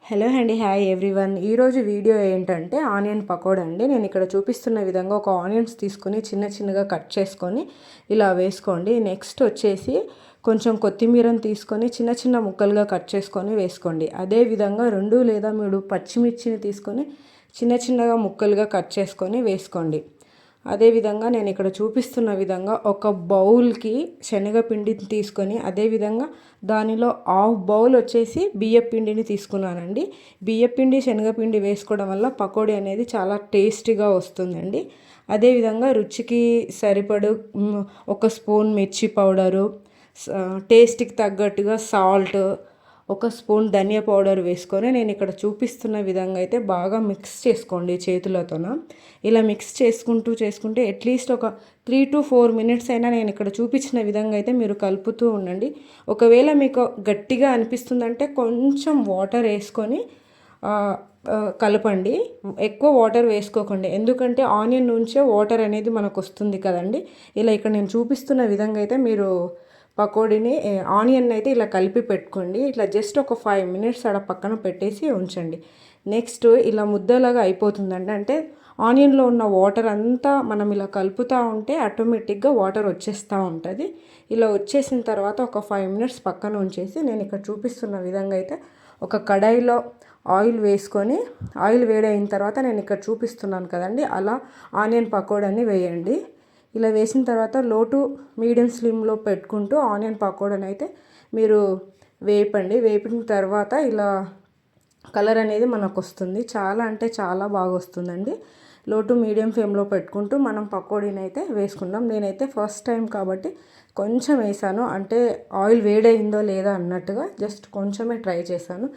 Hello అండి, hi everyone. ఈరోజు video ఏంటంటే ఆనియన్ పకోడా అండి. నేను ఇక్కడ చూపిస్తున్న విధంగా ఒక ఆనియన్స్ తీసుకొని చిన్న చిన్నగా కట్ చేసుకొని ఇలా వేసుకోండి. నెక్స్ట్ వచ్చేసి కొంచెం కొత్తిమీరని తీసుకొని చిన్న చిన్న ముక్కలుగా కట్ చేసుకొని వేసుకోండి. అదేవిధంగా 2 లేదా 3 పచ్చిమిర్చిని తీసుకొని చిన్న చిన్నగా ముక్కలుగా కట్ చేసుకొని వేసుకోండి. అదేవిధంగా నేను ఇక్కడ చూపిస్తున్న విధంగా ఒక బౌల్కి శనగపిండిని తీసుకొని అదేవిధంగా దానిలో హాఫ్ బౌల్ వచ్చేసి బియ్యపిండిని తీసుకున్నానండి. బియ్యపిండి శనగపిండి వేసుకోవడం వల్ల పకోడీ అనేది చాలా టేస్టీగా వస్తుందండి. అదేవిధంగా రుచికి సరిపడు ఒక స్పూన్ మిర్చి పౌడరు, టేస్ట్కి తగ్గట్టుగా సాల్ట్, ఒక స్పూన్ ధనియా పౌడర్ వేసుకొని నేను ఇక్కడ చూపిస్తున్న విధంగా అయితే బాగా మిక్స్ చేసుకోండి చేతులతోన. ఇలా మిక్స్ చేసుకుంటే అట్లీస్ట్ ఒక 3 to 4 మినిట్స్ అయినా నేను ఇక్కడ చూపించిన విధంగా అయితే మీరు కలుపుతూ ఉండండి. ఒకవేళ మీకు గట్టిగా అనిపిస్తుందంటే కొంచెం వాటర్ వేసుకొని కలపండి. ఎక్కువ వాటర్ వేసుకోకండి, ఎందుకంటే ఆనియన్ నుంచే వాటర్ అనేది మనకు వస్తుంది కదండి. ఇలా ఇక్కడ నేను చూపిస్తున్న విధంగా అయితే మీరు పకోడీని ఆనియన్ అయితే ఇలా కలిపి పెట్టుకోండి. ఇట్లా జస్ట్ ఒక 5 మినిట్స్ అక్కడ పక్కన పెట్టేసి ఉంచండి. నెక్స్ట్ ఇలా ముద్దలాగా అయిపోతుందండి. అంటే ఆనియన్లో ఉన్న వాటర్ అంతా మనం ఇలా కలుపుతూ ఉంటే ఆటోమేటిక్గా వాటర్ వచ్చేస్తూ ఉంటుంది. ఇలా వచ్చేసిన తర్వాత ఒక 5 మినిట్స్ పక్కన ఉంచేసి నేను ఇక్కడ చూపిస్తున్న విధంగా అయితే ఒక కడాయిలో ఆయిల్ వేసుకొని ఆయిల్ వేడైన తర్వాత నేను ఇక్కడ చూపిస్తున్నాను కదండి, అలా ఆనియన్ పకోడాని వేయండి. ఇలా వేసిన తర్వాత లో టు మీడియం స్లిమ్లో పెట్టుకుంటూ ఆనియన్ పకోడాని అయితే మీరు వేపండి. వేపిన తర్వాత ఇలా కలర్ అనేది మనకు వస్తుంది. చాలా అంటే చాలా బాగా వస్తుందండి. లో టు మీడియం ఫ్లేమ్లో పెట్టుకుంటూ మనం పకోడీని అయితే వేసుకుందాం. నేనైతే ఫస్ట్ టైం కాబట్టి కొంచెం వేసాను, అంటే ఆయిల్ వేడైందో లేదా అన్నట్టుగా జస్ట్ కొంచెమే ట్రై చేశాను.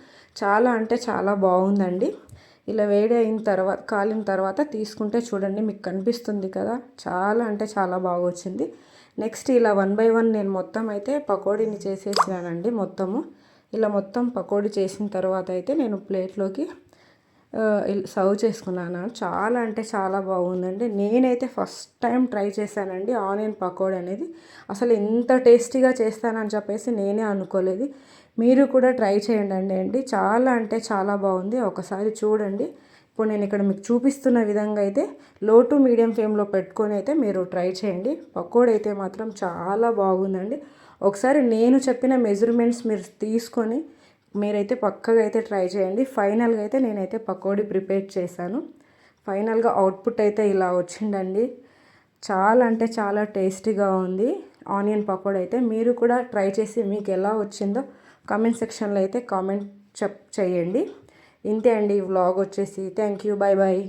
చాలా అంటే చాలా బాగుందండి. ఇలా వేడి అయిన తర్వాత కాలిన తర్వాత తీసుకుంటే చూడండి, మీకు కనిపిస్తుంది కదా, చాలా అంటే చాలా బాగా వచ్చింది. నెక్స్ట్ ఇలా 1 by 1 నేను మొత్తం అయితే పకోడీని చేసేసానండి. ఇలా మొత్తం పకోడీ చేసిన తర్వాత అయితే నేను ప్లేట్లోకి సర్వ్ చేసుకున్నాను. చాలా అంటే చాలా బాగుందండి. నేనైతే ఫస్ట్ టైం ట్రై చేశానండి ఆనియన్ పకోడీ అనేది. అసలు ఇంత టేస్టీగా చేస్తానని చెప్పేసి నేనే అనుకోలేదు. మీరు కూడా ట్రై చేయండి అండి. చాలా అంటే చాలా బాగుంది. ఒకసారి చూడండి. ఇప్పుడు నేను ఇక్కడ మీకు చూపిస్తున్న విధంగా అయితే లో టు మీడియం ఫ్లేమ్లో పెట్టుకొని అయితే మీరు ట్రై చేయండి. పకోడీ అయితే మాత్రం చాలా బాగుందండి. ఒకసారి నేను చెప్పిన మెజర్మెంట్స్ మీరు తీసుకొని మీరైతే పక్కగా అయితే ట్రై చేయండి. ఫైనల్గా అయితే నేనైతే పకోడీ ప్రిపేర్ చేశాను. ఫైనల్గా అవుట్పుట్ అయితే ఇలా వచ్చిందండి. చాలా అంటే చాలా టేస్టీగా ఉంది ఆనియన్ పకోడీ అయితే. మీరు కూడా ట్రై చేసి మీకు ఎలా వచ్చిందో కామెంట్ సెక్షన్లో అయితే కామెంట్ చేయండి. ఇంతే అండి ఈ వ్లాగ్ వచ్చేసి. Thank you, bye bye.